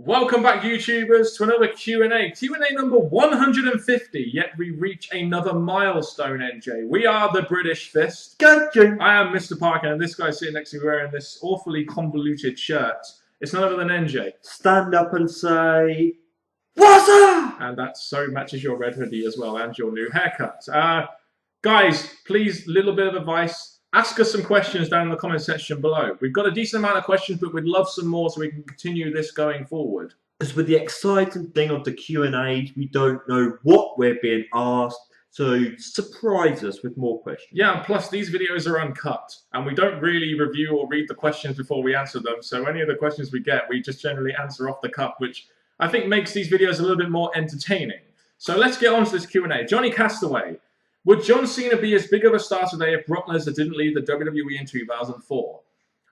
Welcome back, YouTubers, to another Q&A. Q&A number 150, yet we reach another milestone, NJ. We are the British Fist. Gotcha. I am Mr. Parker, and this guy sitting next to me wearing this awfully convoluted shirt. It's none other than NJ. Stand up and say, "What's up?" And that so matches your red hoodie as well, and your new haircut. Guys, please, little bit of advice. Ask us some questions down in the comment section below. We've got a decent amount of questions, but we'd love some more so we can continue this going forward. Because with the exciting thing of the Q&A, we don't know what we're being asked, so surprise us with more questions. Yeah, and plus these videos are uncut, and we don't really review or read the questions before we answer them, so any of the questions we get, we just generally answer off the cuff, which I think makes these videos a little bit more entertaining. So let's get on to this Q&A. Johnny Castaway. Would John Cena be as big of a star today if Brock Lesnar didn't leave the WWE in 2004?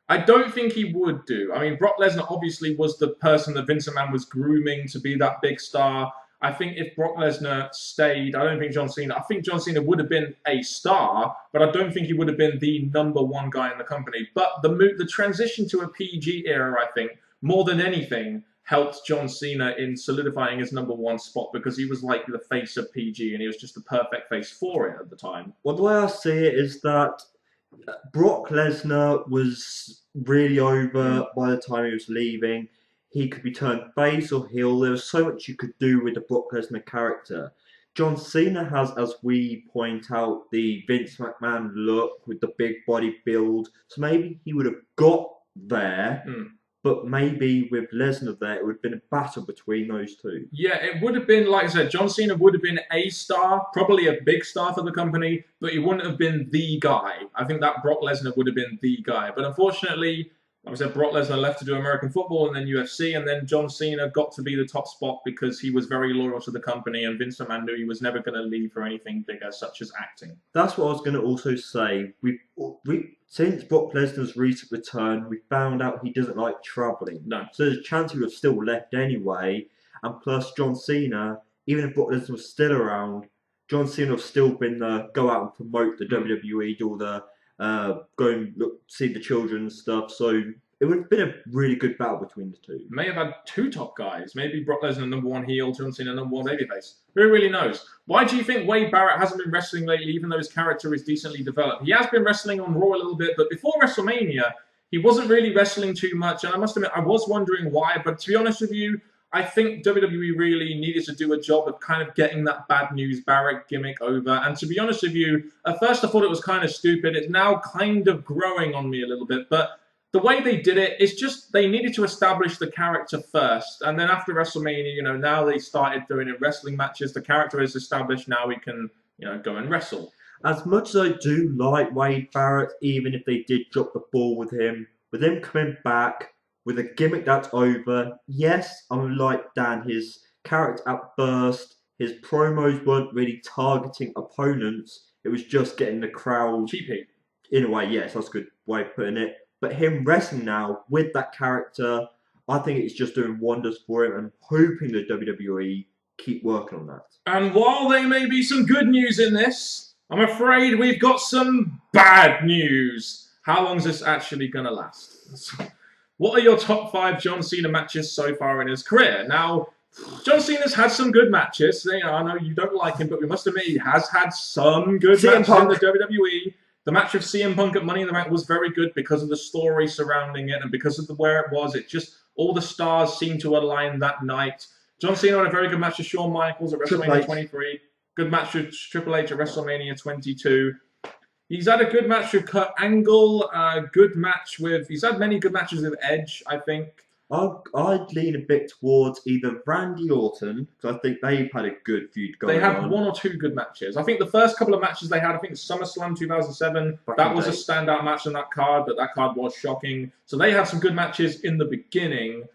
I don't think he would do. I mean, Brock Lesnar obviously was the person that Vince McMahon was grooming to be that big star. I think if Brock Lesnar stayed, I don't think John Cena... I think John Cena would have been a star, but I don't think he would have been the #1 guy in the company. But the transition to a PG era, I think, more than anything, helped John Cena in solidifying his #1 spot because he was like the face of PG and he was just the perfect face for it at the time. Well, the way I see it is that Brock Lesnar was really over by the time he was leaving. He could be turned face or heel. There was so much you could do with the Brock Lesnar character. John Cena has, as we point out, the Vince McMahon look with the big body build. So maybe he would have got there. But maybe with Lesnar there, it would have been a battle between those two. Yeah, it would have been, like I said, John Cena would have been a star, probably a big star for the company, but he wouldn't have been the guy. I think that Brock Lesnar would have been the guy. But unfortunately, like I said, Brock Lesnar left to do American football and then UFC, and then John Cena got to be the top spot because he was very loyal to the company, and Vince McMahon knew he was never going to leave for anything bigger, such as acting. That's what I was going to also say. Since Brock Lesnar's recent return, we found out he doesn't like travelling. No. So there's a chance he would have still left anyway. And plus, John Cena, even if Brock Lesnar was still around, John Cena would have still been the go out and promote the WWE, do all the go and look, see the children and stuff. So it would have been a really good battle between the two. May have had two top guys. Maybe Brock Lesnar #1 heel, John Cena #1 babyface. Who really knows? Why do you think Wade Barrett hasn't been wrestling lately, even though his character is decently developed? He has been wrestling on Raw a little bit, but before WrestleMania, he wasn't really wrestling too much. And I must admit, I was wondering why. But to be honest with you, I think WWE really needed to do a job of kind of getting that bad news Barrett gimmick over. And to be honest with you, at first I thought it was kind of stupid. It's now kind of growing on me a little bit. But the way they did it is just they needed to establish the character first. And then after WrestleMania, you know, now they started doing it wrestling matches. The character is established. Now we can, you know, go and wrestle. As much as I do like Wade Barrett, even if they did drop the ball with him coming back with a gimmick that's over, yes, I'm like Dan, his character at first, his promos weren't really targeting opponents. It was just getting the crowd... Cheapy. In a way, yes, that's a good way of putting it. But him wrestling now with that character, I think it's just doing wonders for him, and hoping the WWE keep working on that. And while there may be some good news in this, I'm afraid we've got some bad news. How long is this actually going to last? What are your top 5 John Cena matches so far in his career? Now, John Cena's had some good matches. You know, I know you don't like him, but we must admit he has had some good matches in the WWE. The match of CM Punk at Money in the Bank was very good because of the story surrounding it and because of where it was. It just, all the stars seemed to align that night. John Cena had a very good match with Shawn Michaels at WrestleMania 23. Good match with Triple H at WrestleMania 22. He's had a good match with Kurt Angle. He's had many good matches with Edge, I think. I'd lean a bit towards either Randy Orton, because I think they've had a good feud going on. They had 1 or 2 good matches. I think the first couple of matches they had, I think SummerSlam 2007, that was a standout match on that card, but that card was shocking. So they had some good matches in the beginning.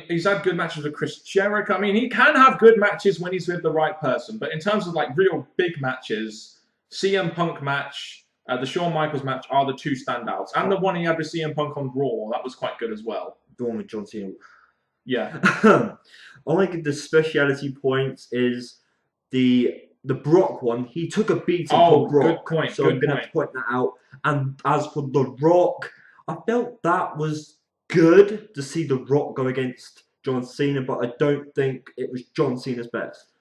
He's had good matches with Chris Jericho. I mean, he can have good matches when he's with the right person. But in terms of like real big matches, CM Punk match, the Shawn Michaels match are the 2 standouts. And the one he had with CM Punk on Raw, that was quite good as well. The one with John Cena. Yeah. I want to give the speciality points is the Brock one. He took a beating from Brock. Good point. So I'm going to have to point that out. And as for The Rock, I felt that was good to see The Rock go against John Cena, but I don't think it was John Cena's best.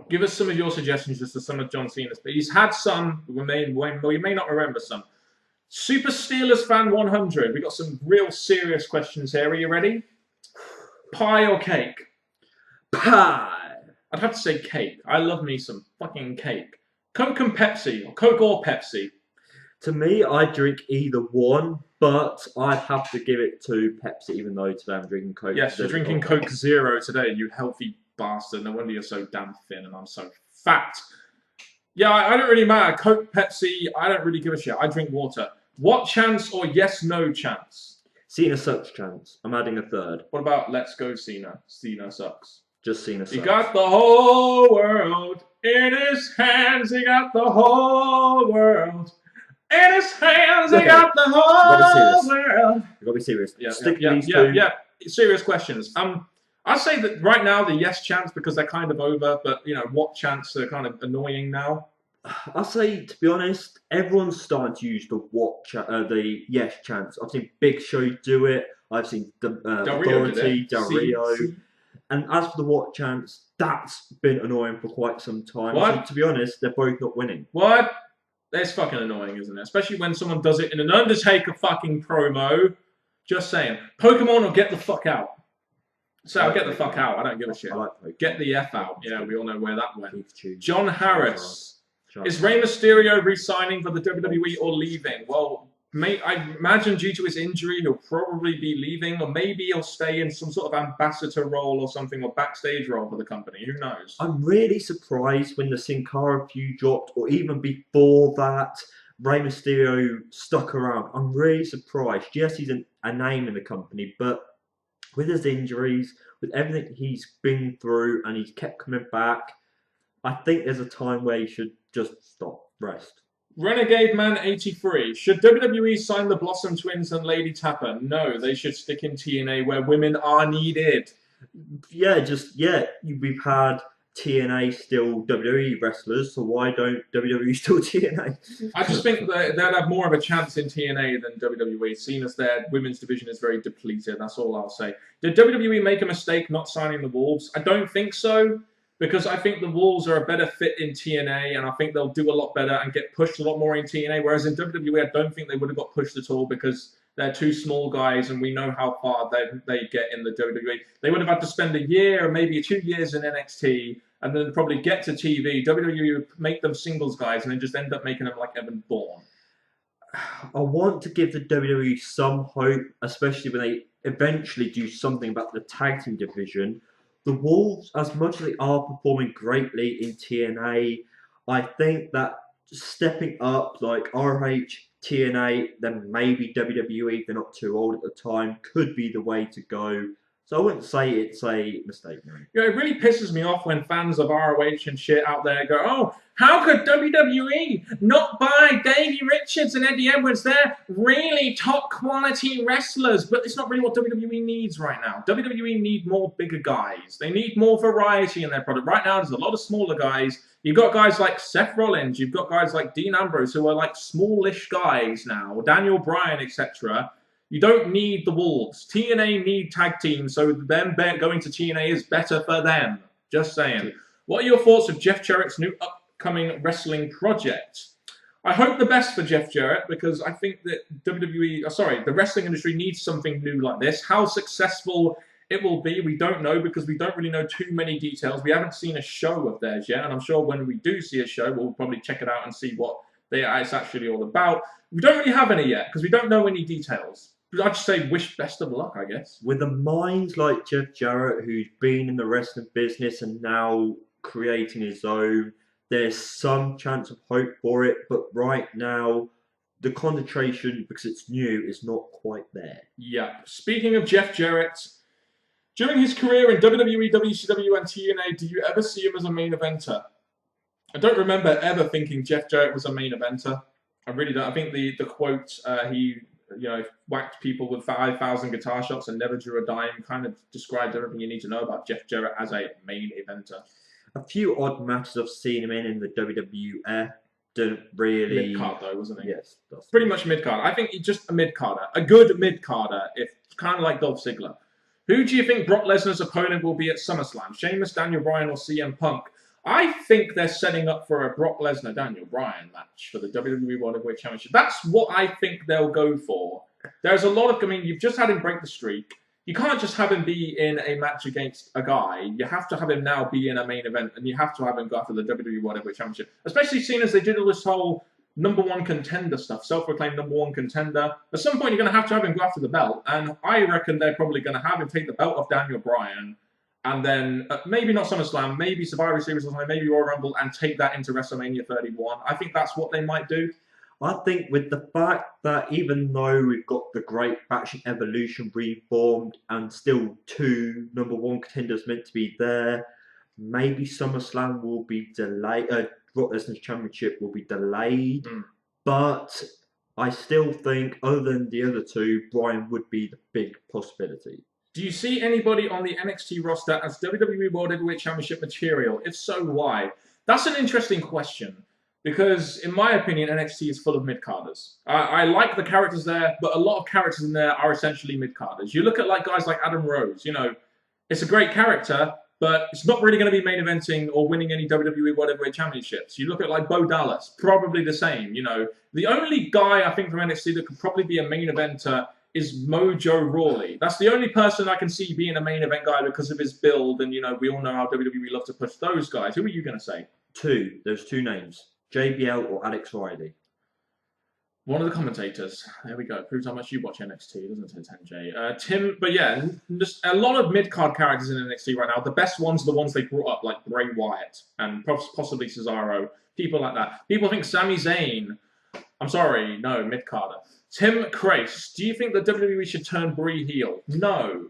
Give us some of your suggestions as to some of John Cena's. But he's had some. We may not remember some. Super Steelers fan 100. We got some real serious questions here. Are you ready? Pie or cake? Pie. I'd have to say cake. I love me some fucking cake. Coke and Pepsi, or Coke or Pepsi? To me, I drink either one, but I'd have to give it to Pepsi, even though today I'm drinking Coke. Yes, you're drinking Coke Zero today, you healthy bastard. No wonder you're so damn thin and I'm so fat. Yeah, I don't really matter. Coke, Pepsi, I don't really give a shit. I drink water. What chance or yes, no chance? Cena sucks chance. I'm adding a third. What about Let's Go Cena? Cena sucks. Just Cena sucks. He got the whole world in his hands. He got the whole world in his hands. He got the whole world. You've got to be serious. Yeah. Serious questions. I'd say that right now the yes chants, because they're kind of over, but what chants are kind of annoying now. I'll say, to be honest, everyone's starting to use the yes chants. I've seen Big Show do it. I've seen Authority, Del Rio. And as for the what chants, that's been annoying for quite some time. What? So, to be honest, they're both not winning. What? That's fucking annoying, isn't it? Especially when someone does it in an Undertaker fucking promo. Just saying. Pokemon or get the fuck out. So I'll get the fuck out. I don't give a shit. Get the F out. Yeah, we all know where that went. John Harris. Is Rey Mysterio re-signing for the WWE or leaving? Well, I imagine due to his injury, he'll probably be leaving, or maybe he'll stay in some sort of ambassador role or something, or backstage role for the company. Who knows? I'm really surprised when the Sin Cara feud dropped, or even before that, Rey Mysterio stuck around. I'm really surprised. Yes, he's a name in the company, but with his injuries, with everything he's been through, and he's kept coming back, I think there's a time where he should just stop, rest. Renegade Man 83. Should WWE sign the Blossom Twins and Lady Tapper? No, they should stick in TNA where women are needed. Yeah, we've had TNA still WWE wrestlers, so why don't WWE still TNA? I just think that they'd have more of a chance in TNA than WWE, seeing as their women's division is very depleted. That's all I'll say. Did WWE make a mistake not signing the Wolves? I don't think so. Because I think the Wolves are a better fit in TNA, and I think they'll do a lot better and get pushed a lot more in TNA. Whereas in WWE, I don't think they would have got pushed at all because they're two small guys, and we know how far they get in the WWE. They would have had to spend a year or maybe 2 years in NXT, and then probably get to TV. WWE would make them singles guys, and then just end up making them like Evan Bourne. I want to give the WWE some hope, especially when they eventually do something about the tag team division. The Wolves, as much as they are performing greatly in TNA, I think that stepping up like RH, TNA, then maybe WWE, if they're not too old at the time, could be the way to go. So I wouldn't say it's a mistake. No. It really pisses me off when fans of ROH and shit out there go, oh, how could WWE not buy Davey Richards and Eddie Edwards? They're really top quality wrestlers, but it's not really what WWE needs right now. WWE need more bigger guys. They need more variety in their product. Right now, there's a lot of smaller guys. You've got guys like Seth Rollins. You've got guys like Dean Ambrose, who are like smallish guys now, Daniel Bryan, etc. You don't need the Wolves. TNA need tag teams, so them going to TNA is better for them. Just saying. What are your thoughts of Jeff Jarrett's new upcoming wrestling project? I hope the best for Jeff Jarrett, because I think that the wrestling industry needs something new like this. How successful it will be, we don't know, because we don't really know too many details. We haven't seen a show of theirs yet, and I'm sure when we do see a show, we'll probably check it out and see what it's actually all about. We don't really have any yet, because we don't know any details. I'd just say wish best of luck, I guess. With a mind like Jeff Jarrett, who's been in the wrestling business and now creating his own, there's some chance of hope for it. But right now, the concentration, because it's new, is not quite there. Yeah. Speaking of Jeff Jarrett, during his career in WWE, WCW, and TNA, do you ever see him as a main eventer? I don't remember ever thinking Jeff Jarrett was a main eventer. I really don't. I think the quote, he whacked people with 5,000 guitar shots and never drew a dime, kind of described everything you need to know about Jeff Jarrett as a main eventer. A few odd matches I've seen him in the WWF. Didn't really... Mid-card though, wasn't he? Yes. Pretty much mid-card. I think he's just a mid-carder. A good mid-carder, if kind of like Dolph Ziggler. Who do you think Brock Lesnar's opponent will be at SummerSlam? Sheamus, Daniel Bryan, or CM Punk? I think they're setting up for a Brock Lesnar-Daniel Bryan match for the WWE World Heavyweight Championship. That's what I think they'll go for. There's a lot of, I mean, you've just had him break the streak. You can't just have him be in a match against a guy. You have to have him now be in a main event, and you have to have him go after the WWE World Heavyweight Championship. Especially seeing as they did all this whole #1 contender stuff, self-proclaimed #1 contender. At some point, you're going to have him go after the belt, and I reckon they're probably going to have him take the belt off Daniel Bryan, and then maybe not SummerSlam, maybe Survivor Series or something, maybe Royal Rumble, and take that into WrestleMania 31. I think that's what they might do. I think with the fact that even though we've got the Great Faction Evolution reformed and still 2 #1 contenders meant to be there, maybe SummerSlam will be delayed. Brock Lesnar's championship will be delayed, but I still think, other than the other 2, Bryan would be the big possibility. Do you see anybody on the NXT roster as WWE World Heavyweight Championship material? If so, why? That's an interesting question. Because, in my opinion, NXT is full of mid-carders. I like the characters there, but a lot of characters in there are essentially mid-carders. You look at guys like Adam Rose, you know, it's a great character, but it's not really going to be main eventing or winning any WWE World Heavyweight Championships. You look at Bo Dallas, probably the same, you know. The only guy, I think, from NXT that could probably be a main eventer is Mojo Rawley. That's the only person I can see being a main event guy because of his build, and, you know, we all know how WWE love to push those guys. Who are you going to say? There's 2 names. JBL or Alex Riley? One of the commentators. There we go. Proves how much you watch NXT, doesn't it, 10J? Tim, but yeah, just a lot of mid-card characters in NXT right now. The best ones are the ones they brought up, like Bray Wyatt and possibly Cesaro. People like that. People think Sami Zayn. I'm sorry, no, mid-carder. Tim Crace, do you think that WWE should turn Brie heel? No.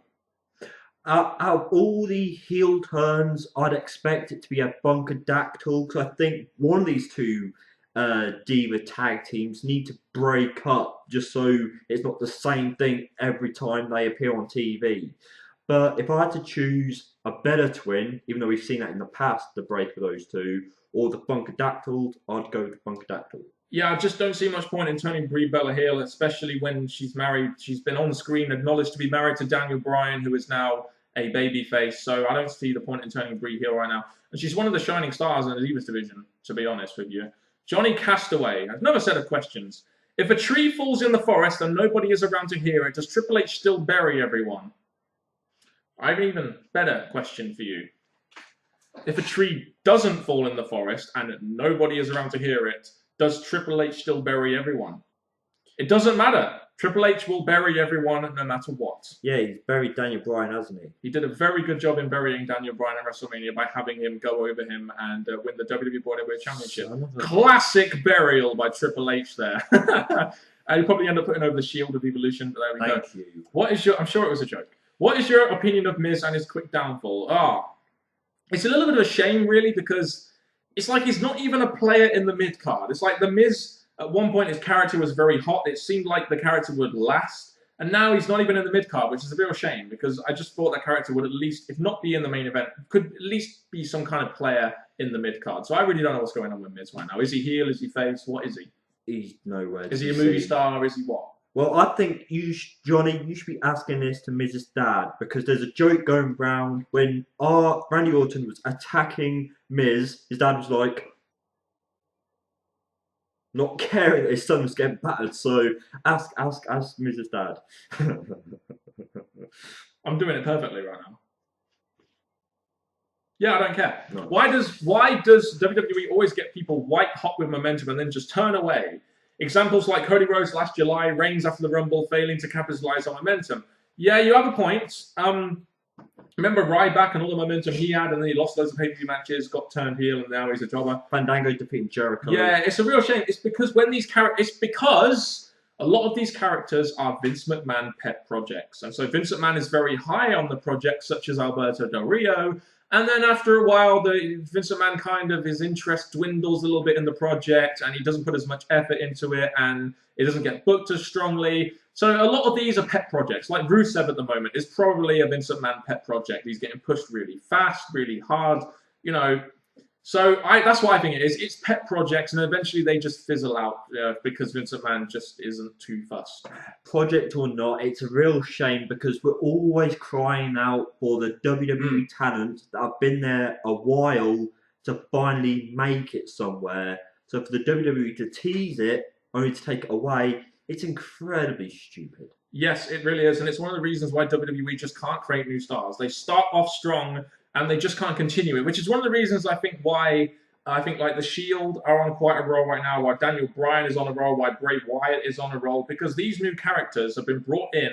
Out of all the heel turns, I'd expect it to be a Bunkerdactyl, because I think one of these 2 Diva tag teams need to break up just so it's not the same thing every time they appear on TV. But if I had to choose a better twin, even though we've seen that in the past, the break of those 2, or the Bunkerdactyls, I'd go with the Bunkerdactyl. Yeah, I just don't see much point in turning Brie Bella heel, especially when she's married. She's been on screen acknowledged to be married to Daniel Bryan, who is now a babyface, so I don't see the point in turning Brie heel right now. And she's one of the shining stars in the Divas division, to be honest with you. Johnny Castaway has another set of questions. If a tree falls in the forest and nobody is around to hear it, does Triple H still bury everyone? I have an even better question for you. If a tree doesn't fall in the forest and nobody is around to hear it, does Triple H still bury everyone? It doesn't matter. Triple H will bury everyone no matter what. Yeah, he's buried Daniel Bryan, hasn't he? He did a very good job in burying Daniel Bryan at WrestleMania by having him go over him and win the WWE World Heavyweight Championship. Classic burial by Triple H there. And he'll probably end up putting over the Shield of Evolution, but there we go. Thank you. What is your... I'm sure it was a joke. What is your opinion of Miz and his quick downfall? It's a little bit of a shame, really, because it's like he's not even a player in the mid-card. It's like the Miz... At one point, his character was very hot. It seemed like the character would last. And now he's not even in the mid-card, which is a real shame, because I just thought that character would at least, if not be in the main event, could at least be some kind of player in the mid-card. So I really don't know what's going on with Miz right now. Is he heel? Is he face? What is he? He's nowhere. Is he a movie star? Is he what? Well, I think Johnny, you should be asking this to Mrs. Dad, because there's a joke going round when Randy Orton was attacking Miz. His dad was like, not caring that his son was getting battered. So ask Mrs. Dad. I'm doing it perfectly right now. Yeah, I don't care. No. Why does WWE always get people white hot with momentum and then just turn away? Examples like Cody Rhodes last July, Reigns after the Rumble, failing to capitalize on momentum. Yeah, you have a point. Remember Ryback and all the momentum he had, and then he lost loads of pay-per-view matches, got turned heel, and now he's a jobber. Fandango defeating Jericho. Yeah, it's a real shame. It's because a lot of these characters are Vince McMahon pet projects. And so Vince McMahon is very high on the projects, such as Alberto Del Rio. And then after a while, Vince McMahon his interest dwindles a little bit in the project, and he doesn't put as much effort into it, and it doesn't get booked as strongly. So a lot of these are pet projects. Like Rusev at the moment is probably a Vince McMahon pet project. He's getting pushed really fast, really hard. You know, So that's what I think it is. It's pet projects, and eventually they just fizzle out because Vince McMahon just isn't too fussed. Project or not, it's a real shame because we're always crying out for the WWE talent that have been there a while to finally make it somewhere. So for the WWE to tease it, only to take it away, it's incredibly stupid. Yes, it really is, and it's one of the reasons why WWE just can't create new stars. They start off strong, and they just can't continue it, which is one of the reasons I think why like the Shield are on quite a roll right now, why Daniel Bryan is on a roll, why Bray Wyatt is on a roll, because these new characters have been brought in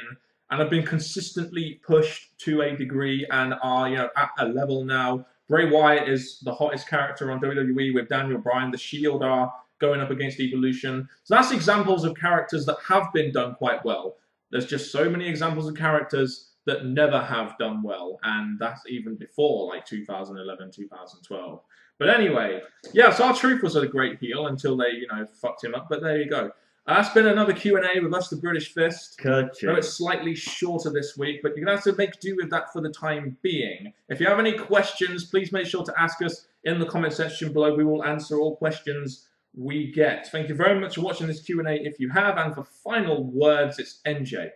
and have been consistently pushed to a degree and are at a level now. Bray Wyatt is the hottest character on WWE with Daniel Bryan. The Shield are going up against Evolution. So that's examples of characters that have been done quite well. There's just so many examples of characters that never have done well, and that's even before like 2011, 2012. But anyway, yeah, so R-Truth was a great heel until they, fucked him up. But there you go. That's been another Q&A with us, the British Fist. Gotcha. No, it's slightly shorter this week, but you're going to have to make do with that for the time being. If you have any questions, please make sure to ask us in the comment section below. We will answer all questions we get. Thank you very much for watching this Q&A if you have. And for final words, it's NJ.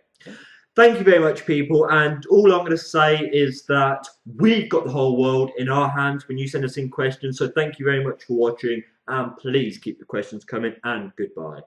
Thank you very much, people. And all I'm going to say is that we've got the whole world in our hands when you send us in questions. So thank you very much for watching. And please keep the questions coming. And goodbye.